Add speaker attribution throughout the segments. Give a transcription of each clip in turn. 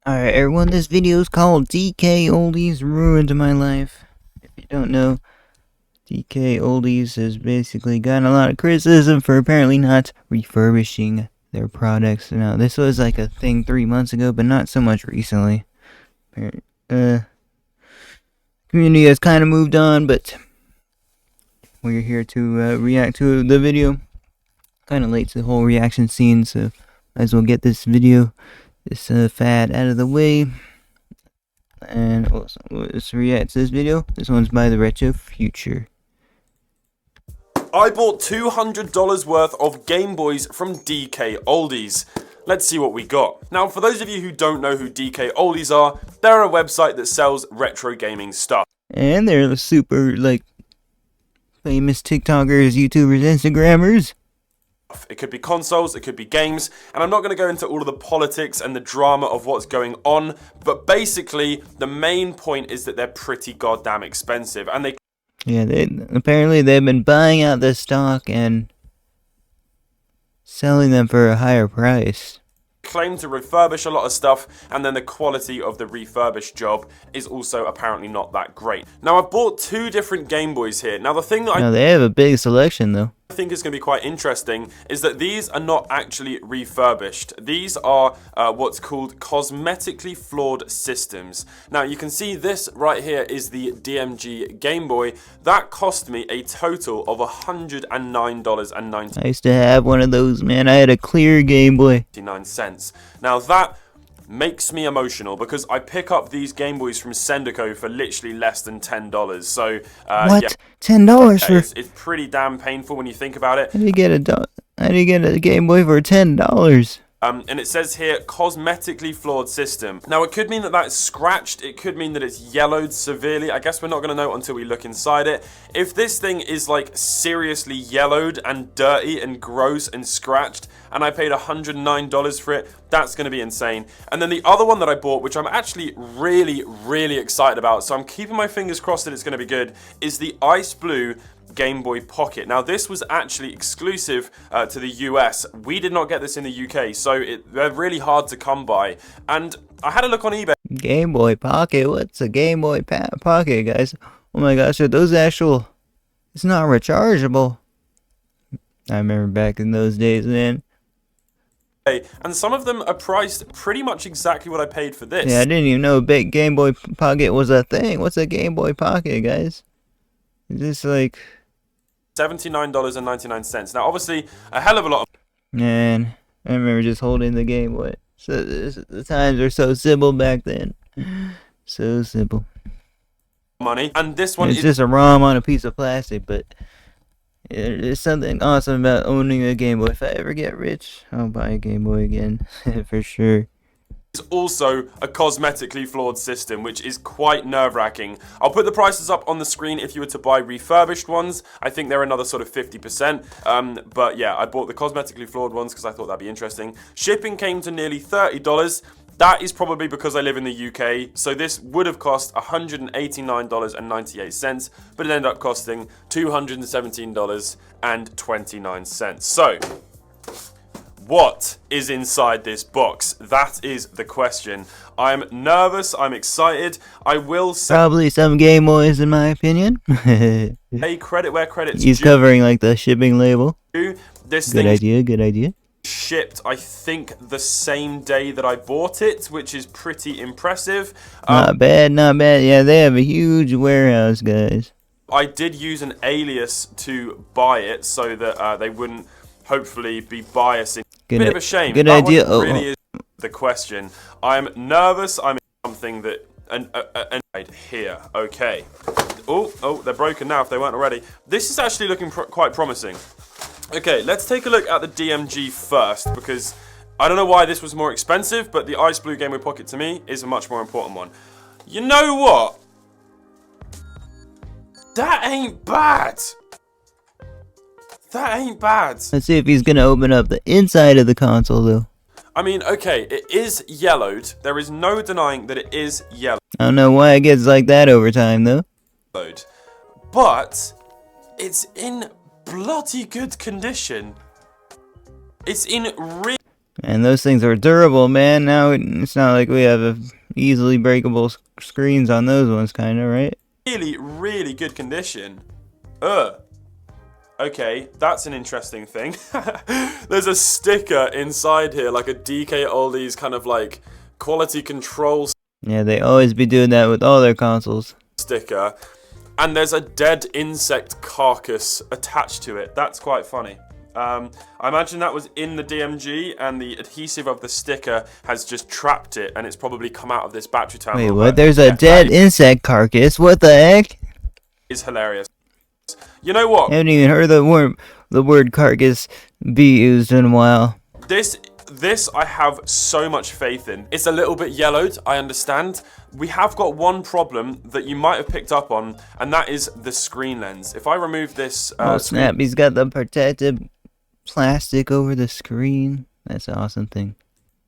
Speaker 1: Alright everyone, this video is called DKoldies Ruined My Life. If you don't know, DKoldies has basically gotten a lot of criticism for apparently not refurbishing their products. Now, this was like a thing 3 months ago, but not so much recently. Community has kind of moved on, but we're here to react to the video. Kind of late to the whole reaction scene, so might as well get this fad out of the way. And let's react to this video. This one's by the Retro Future.
Speaker 2: I bought $200 worth of Game Boys from DKoldies. Let's see what we got. Now, for those of you who don't know who DKoldies are, they're a website that sells retro gaming stuff.
Speaker 1: And they're the super, famous TikTokers, YouTubers, Instagrammers.
Speaker 2: It could be consoles, it could be games, and I'm not going to go into all of the politics and the drama of what's going on, but basically, the main point is that they're pretty goddamn expensive, and
Speaker 1: apparently they've been buying out the stock and selling them for a higher price.
Speaker 2: Claim to refurbish a lot of stuff, and then the quality of the refurbished job is also apparently not that great. Now, I've bought two different Game Boys here. Now, the thing that
Speaker 1: they have a big selection, though.
Speaker 2: I think is going to be quite interesting is that these are not actually refurbished. These are what's called cosmetically flawed systems. Now, you can see this right here is the DMG Game Boy. That cost me a total of $109.99.
Speaker 1: I used to have one of those, man. I had a clear Game Boy.
Speaker 2: Now, that makes me emotional because I pick up these Game Boys from Sendico for literally less than $10. So
Speaker 1: what?
Speaker 2: Yeah,
Speaker 1: $10 for?
Speaker 2: It's pretty damn painful when you think about it.
Speaker 1: How do you get a Game Boy for $10?
Speaker 2: And it says here, cosmetically flawed system. Now, it could mean that that's scratched. It could mean that it's yellowed severely. I guess we're not going to know until we look inside it. If this thing is, seriously yellowed and dirty and gross and scratched, and I paid $109 for it, that's going to be insane. And then the other one that I bought, which I'm actually really, really excited about, so I'm keeping my fingers crossed that it's going to be good, is the Ice Blue Game Boy Pocket. Now, this was actually exclusive to the US. We did not get this in the UK, so they're really hard to come by. And I had a look on eBay.
Speaker 1: Game Boy Pocket? What's a Game Boy Pocket, guys? Oh my gosh, are those actual... It's not rechargeable. I remember back in those days, man.
Speaker 2: And some of them are priced pretty much exactly what I paid for this.
Speaker 1: Yeah, I didn't even know a big Game Boy Pocket was a thing. What's a Game Boy Pocket, guys? Is this like...
Speaker 2: $79.99. Now, obviously, a hell of a lot of...
Speaker 1: Man, I remember just holding the Game Boy. So the times were so simple back then. So simple.
Speaker 2: Money. And this one
Speaker 1: is just a ROM on a piece of plastic, but there's something awesome about owning a Game Boy. If I ever get rich, I'll buy a Game Boy again. For sure.
Speaker 2: It's also a cosmetically flawed system, which is quite nerve-wracking. I'll put the prices up on the screen if you were to buy refurbished ones. I think they're another sort of 50%. But yeah, I bought the cosmetically flawed ones because I thought that'd be interesting. Shipping came to nearly $30. That is probably because I live in the UK, so this would have cost $189.98, but it ended up costing $217.29. So, what is inside this box? That is the question. I'm nervous, I'm excited. I will say...
Speaker 1: Probably some Game Boys, in my opinion.
Speaker 2: Hey, credit where credit's
Speaker 1: He's
Speaker 2: due.
Speaker 1: covering, the shipping label.
Speaker 2: This
Speaker 1: good idea.
Speaker 2: Shipped, I think, the same day that I bought it, which is pretty impressive.
Speaker 1: Not bad. Yeah, they have a huge warehouse, guys.
Speaker 2: I did use an alias to buy it so that they wouldn't hopefully be biasing. Bit of a shame.
Speaker 1: Good
Speaker 2: that
Speaker 1: idea.
Speaker 2: One really is the question. I'm nervous. I'm something that right here. Okay. Oh, they're broken now if they weren't already. This is actually looking quite promising. Okay, let's take a look at the DMG first, because I don't know why this was more expensive, but the Ice Blue Game Boy Pocket to me is a much more important one. You know what? That ain't bad. That ain't bad.
Speaker 1: Let's see if he's gonna open up the inside of the console, though.
Speaker 2: I mean, okay, it is yellowed. There is no denying that it is yellowed.
Speaker 1: I don't know why it gets like that over time, though.
Speaker 2: But it's in bloody good condition. It's in
Speaker 1: And those things are durable, man. Now it's not like we have easily breakable screens on those ones, kind of, right?
Speaker 2: Really, really good condition. Okay, that's an interesting thing. There's a sticker inside here, like a DKoldies kind of like quality control
Speaker 1: Yeah, they always be doing that with all their consoles.
Speaker 2: sticker. And there's a dead insect carcass attached to it. That's quite funny. I imagine that was in the DMG, and the adhesive of the sticker has just trapped it, and it's probably come out of this battery terminal.
Speaker 1: Wait, what? There's a dead insect carcass? What the heck?
Speaker 2: It's hilarious. You know what?
Speaker 1: I haven't even heard the word carcass be used in a while.
Speaker 2: This I have so much faith in. It's a little bit yellowed, I understand. We have got one problem that you might have picked up on, and that is the screen lens. If I remove this...
Speaker 1: oh snap, he's got the protective plastic over the screen. That's an awesome thing.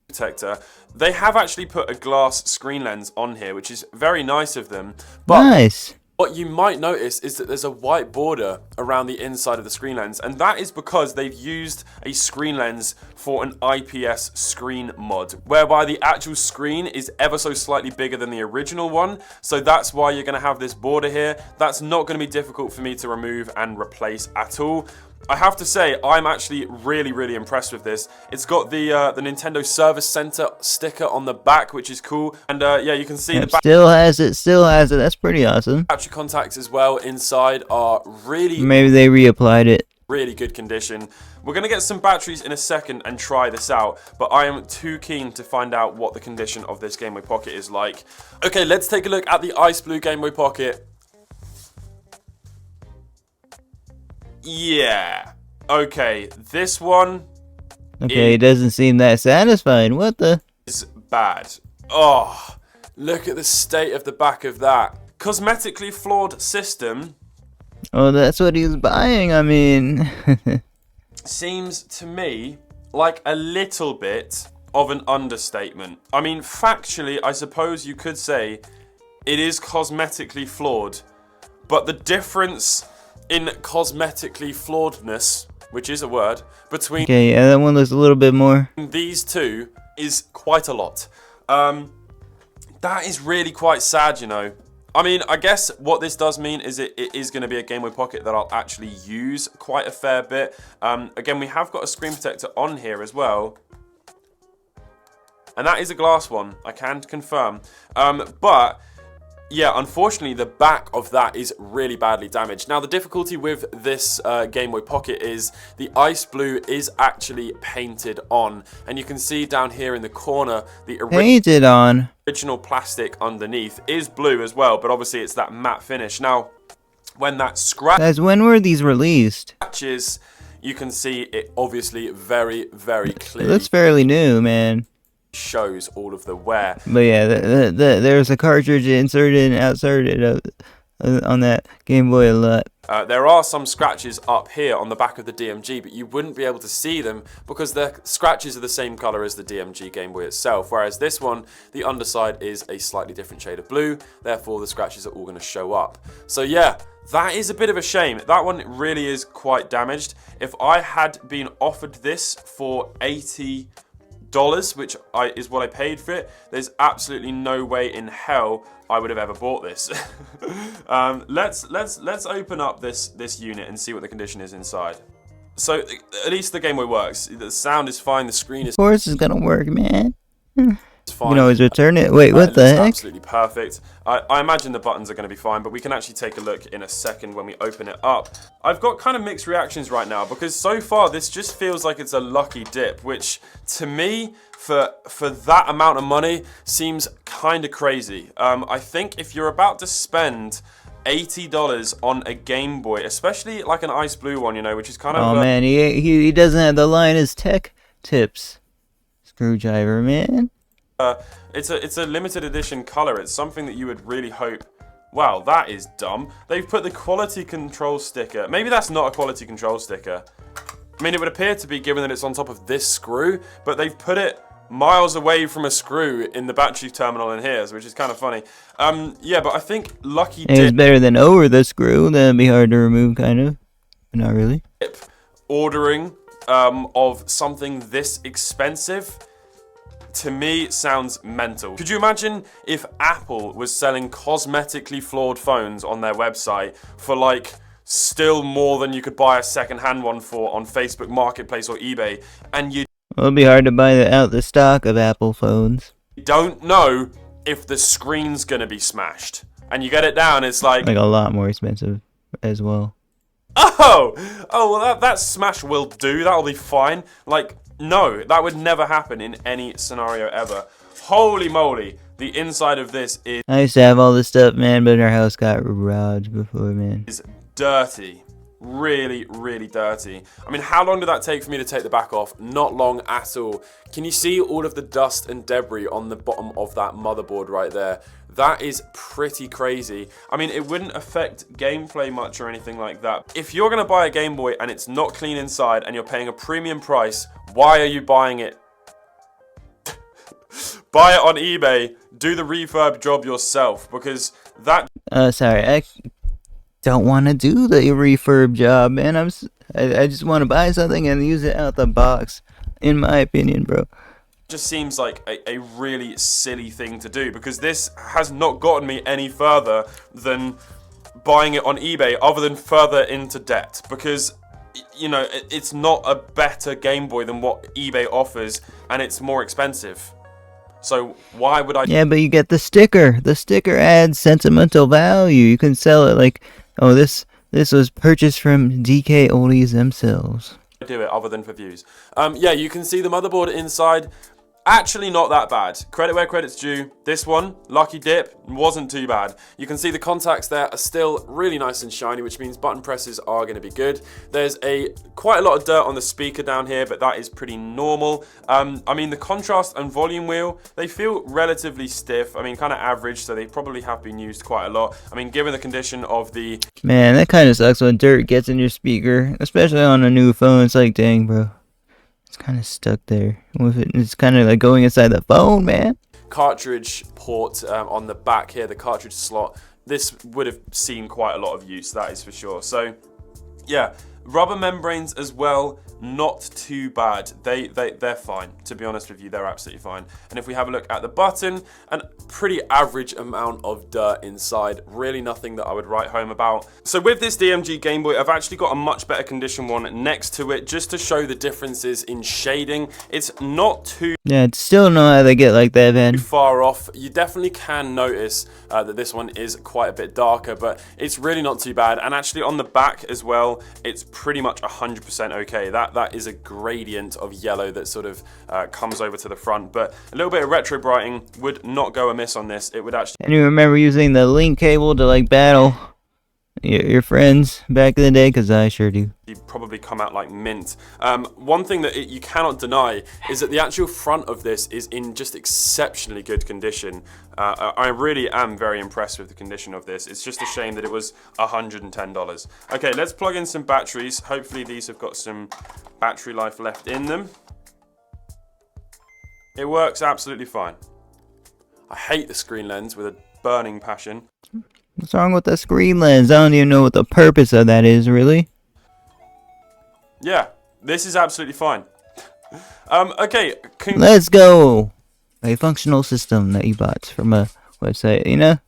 Speaker 2: Protector. They have actually put a glass screen lens on here, which is very nice of them. But
Speaker 1: nice.
Speaker 2: what you might notice is that there's a white border around the inside of the screen lens, and that is because they've used a screen lens for an IPS screen mod, whereby the actual screen is ever so slightly bigger than the original one, so that's why you're going to have this border here. That's not going to be difficult for me to remove and replace at all. I have to say, I'm actually really, really impressed with this. It's got the Nintendo Service Center sticker on the back, which is cool. And yeah, you can see the back.
Speaker 1: Still has it. That's pretty awesome.
Speaker 2: Battery contacts as well inside are really...
Speaker 1: maybe they reapplied it.
Speaker 2: Really good condition. We're going to get some batteries in a second and try this out, but I am too keen to find out what the condition of this Game Boy Pocket is like. Okay, let's take a look at the Ice Blue Game Boy Pocket. Yeah. Okay, this one...
Speaker 1: okay, it doesn't seem that satisfying. What the?
Speaker 2: Is bad. Oh, look at the state of the back of that. Cosmetically flawed system.
Speaker 1: Oh, that's what he's buying, I mean.
Speaker 2: Seems to me like a little bit of an understatement. I mean, factually, I suppose you could say it is cosmetically flawed, but the difference in cosmetically flawedness, which is a word, between
Speaker 1: okay, yeah, that one looks a little bit more.
Speaker 2: these two is quite a lot. That is really quite sad, you know. I mean, I guess what this does mean is it is going to be a Game Boy Pocket that I'll actually use quite a fair bit. Again, we have got a screen protector on here as well. And that is a glass one, I can confirm. But... yeah, unfortunately, the back of that is really badly damaged. Now, the difficulty with this Game Boy Pocket is the Ice Blue is actually painted on. And you can see down here in the corner, the
Speaker 1: painted on.
Speaker 2: Original plastic underneath is blue as well, but obviously it's that matte finish. Now, when that
Speaker 1: guys, when were these released?
Speaker 2: scratches, you can see it obviously very, very clearly.
Speaker 1: It looks fairly new, man.
Speaker 2: Shows all of the wear.
Speaker 1: But yeah, there's a cartridge inserted and outside on that Game Boy a lot.
Speaker 2: There are some scratches up here on the back of the DMG, but you wouldn't be able to see them because the scratches are the same color as the DMG Game Boy itself, whereas this one, the underside is a slightly different shade of blue, therefore the scratches are all going to show up. So yeah, that is a bit of a shame. That one really is quite damaged. If I had been offered this for $80, which is what I paid for it, there's absolutely no way in hell I would have ever bought this. Let's open up this unit and see what the condition is inside. So at least the Game Boy works. The sound is fine. The screen is.
Speaker 1: Of course, it's gonna work, man.
Speaker 2: It's fine.
Speaker 1: You can always return it. Wait, what the heck?
Speaker 2: Absolutely perfect. I imagine the buttons are going to be fine, but we can actually take a look in a second when we open it up. I've got kind of mixed reactions right now because so far this just feels like it's a lucky dip, which to me, for that amount of money, seems kind of crazy. I think if you're about to spend $80 on a Game Boy, especially like an Ice Blue one, you know, which is kind of...
Speaker 1: oh man, he doesn't have the Linus Tech Tips screwdriver, man.
Speaker 2: It's a limited edition color. It's something that you would really hope. Wow, that is dumb. They've put the quality control sticker. Maybe that's not a quality control sticker. I mean, it would appear to be given that it's on top of this screw, but they've put it miles away from a screw in the battery terminal in here, which is kind of funny. Yeah, but I think lucky dip.
Speaker 1: It's better than over the screw. That'd be hard to remove, kind of. But not really.
Speaker 2: Ordering of something this expensive, to me, sounds mental. Could you imagine if Apple was selling cosmetically flawed phones on their website for like still more than you could buy a second-hand one for on Facebook Marketplace or eBay, and you
Speaker 1: It'll be hard to buy out the stock of Apple phones.
Speaker 2: don't know if the screen's gonna be smashed, and you get it down, it's like
Speaker 1: a lot more expensive as well.
Speaker 2: oh well, that smash will do, that'll be fine. Like, no, that would never happen in any scenario ever. Holy moly, the inside of this
Speaker 1: I used to have all this stuff, man, but our house got robbed before, man.
Speaker 2: is dirty. Really, really dirty. I mean, how long did that take for me to take the back off? Not long at all. Can you see all of the dust and debris on the bottom of that motherboard right there? That is pretty crazy. I mean, it wouldn't affect gameplay much or anything like that. If you're gonna buy a Game Boy and it's not clean inside and you're paying a premium price, why are you buying it? Buy it on eBay, do the refurb job yourself, because that...
Speaker 1: Sorry, I don't want to do the refurb job, man. I just want to buy something and use it out the box, in my opinion, bro.
Speaker 2: Just seems like a really silly thing to do, because this has not gotten me any further than buying it on eBay, other than further into debt, because, you know, it's not a better Game Boy than what eBay offers, and it's more expensive. So why would I...
Speaker 1: Yeah, but you get the sticker. The sticker adds sentimental value. You can sell it like, oh, this was purchased from DKoldies themselves.
Speaker 2: Do it other than for views. Yeah, you can see the motherboard inside. Actually not that bad. Credit where credit's due. This one, lucky dip, wasn't too bad. You can see the contacts there are still really nice and shiny, which means button presses are going to be good. There's quite a lot of dirt on the speaker down here, but that is pretty normal. I mean, the contrast and volume wheel, they feel relatively stiff. I mean, kind of average, so they probably have been used quite a lot. I mean, given the condition of the...
Speaker 1: Man, that kind of sucks when dirt gets in your speaker, especially on a new phone. It's like, dang, bro. It's kind of stuck there. It's kind of like going inside the phone, man.
Speaker 2: Cartridge port on the back here, the cartridge slot. This would have seen quite a lot of use, that is for sure. So, yeah, rubber membranes as well, not too bad. They're fine, to be honest with you, they're absolutely fine. And if we have a look at the button, a pretty average amount of dirt inside, really nothing that I would write home about. So with this DMG Game Boy, I've actually got a much better condition one next to it, just to show the differences in shading. It's not too...
Speaker 1: Yeah, it's still not how they get like that, man.
Speaker 2: Far off. You definitely can notice that this one is quite a bit darker, but it's really not too bad. And actually on the back as well, it's pretty much 100% okay. That is a gradient of yellow that sort of comes over to the front, but a little bit of retro brighting would not go amiss on this. It would actually...
Speaker 1: And you remember using the link cable to like battle your friends back in the day? Because I sure do.
Speaker 2: You'd probably come out like mint. One thing that you cannot deny is that the actual front of this is in just exceptionally good condition. I really am very impressed with the condition of this. It's just a shame that it was $110. Okay, let's plug in some batteries. Hopefully these have got some battery life left in them. It works absolutely fine. I hate the screen lens with a burning passion.
Speaker 1: What's wrong with the screen lens? I don't even know what the purpose of that is, really.
Speaker 2: Yeah, this is absolutely fine. Okay.
Speaker 1: Let's go! A functional system that you bought from a website, you know?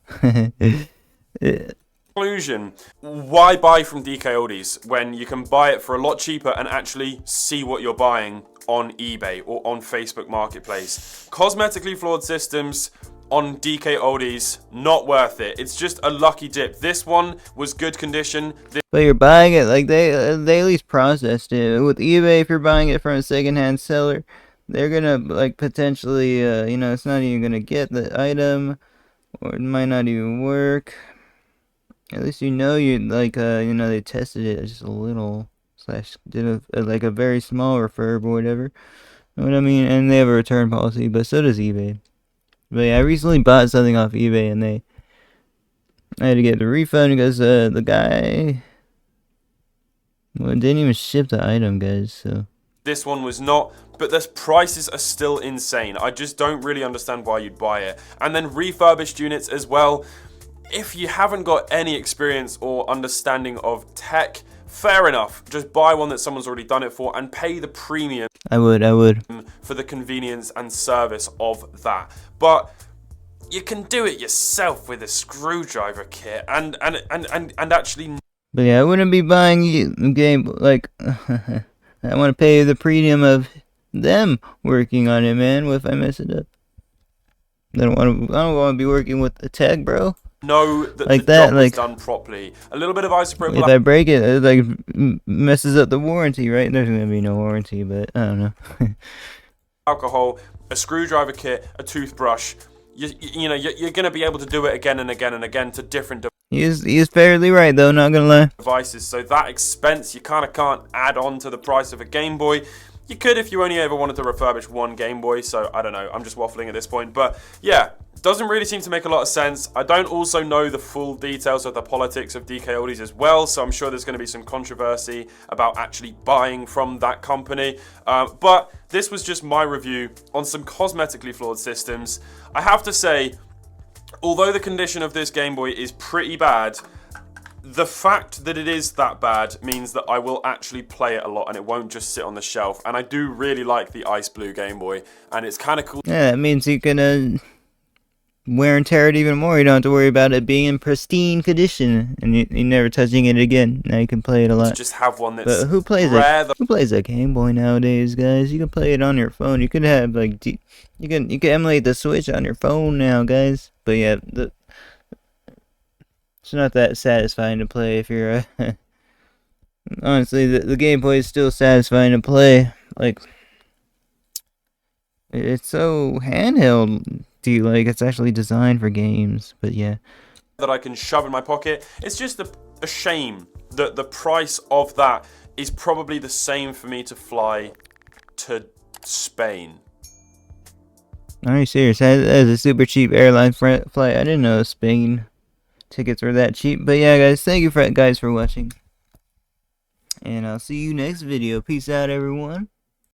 Speaker 2: Conclusion. Why buy from DKoldies when you can buy it for a lot cheaper and actually see what you're buying on eBay or on Facebook Marketplace? Cosmetically flawed systems on DKoldies, not worth it. It's just a lucky dip. This one was good condition.
Speaker 1: But you're buying it, like they at least processed it. With eBay, if you're buying it from a secondhand seller, they're gonna like potentially, you know, it's not even gonna get the item, or it might not even work. At least you know you like, you know, they tested it just a little, / did like a very small refurb or whatever. You know what I mean? And they have a return policy, but so does eBay. But yeah, I recently bought something off eBay and I had to get the refund because the guy didn't even ship the item, guys. So
Speaker 2: this one was not, but the prices are still insane. I just don't really understand why you'd buy it. And then refurbished units as well. If you haven't got any experience or understanding of tech, fair enough. Just buy one that someone's already done it for and pay the premium.
Speaker 1: I would.
Speaker 2: For the convenience and service of that. But you can do it yourself with a screwdriver kit and actually.
Speaker 1: But yeah, I wouldn't be buying a game like. I want to pay the premium of them working on it, man. What if I mess it up? I don't want to be working with the tech, bro.
Speaker 2: Know that
Speaker 1: like
Speaker 2: the
Speaker 1: that,
Speaker 2: job
Speaker 1: like,
Speaker 2: is done properly. A little bit of isopropyl.
Speaker 1: If I break it, it like messes up the warranty, right? There's gonna be no warranty, but I don't know.
Speaker 2: Alcohol, a screwdriver kit, a toothbrush. You know, you're going to be able to do it again and again and again to different
Speaker 1: He is fairly right, though, not gonna lie.
Speaker 2: devices. So that expense you kind of can't add on to the price of a Game Boy. You could if you only ever wanted to refurbish one Game Boy, so I don't know, I'm just waffling at this point. But yeah, doesn't really seem to make a lot of sense. I don't also know the full details of the politics of DKoldies as well, so I'm sure there's going to be some controversy about actually buying from that company. But this was just my review on some cosmetically flawed systems. I have to say, although the condition of this Game Boy is pretty bad, the fact that it is that bad means that I will actually play it a lot and it won't just sit on the shelf. And I do really like the ice blue Game Boy, and it's kind of cool.
Speaker 1: Yeah, that means you can wear and tear it even more. You don't have to worry about it being in pristine condition, and you're never touching it again. Now you can play it a lot.
Speaker 2: Just have one that's
Speaker 1: but who plays
Speaker 2: rare.
Speaker 1: Who plays a Game Boy nowadays, guys? You can play it on your phone. You could have like you can emulate the Switch on your phone now, guys. But yeah, it's not that satisfying to play if you're honestly, the Game Boy is still satisfying to play. Like, it's so handheld. Like, it's actually designed for games. But yeah,
Speaker 2: that I can shove in my pocket. It's just a shame that the price of that is probably the same for me to fly to Spain.
Speaker 1: Are you serious? That is a super cheap airline flight. I didn't know Spain tickets were that cheap. But yeah, guys, thank you guys for watching, and I'll see you next video. Peace out, everyone.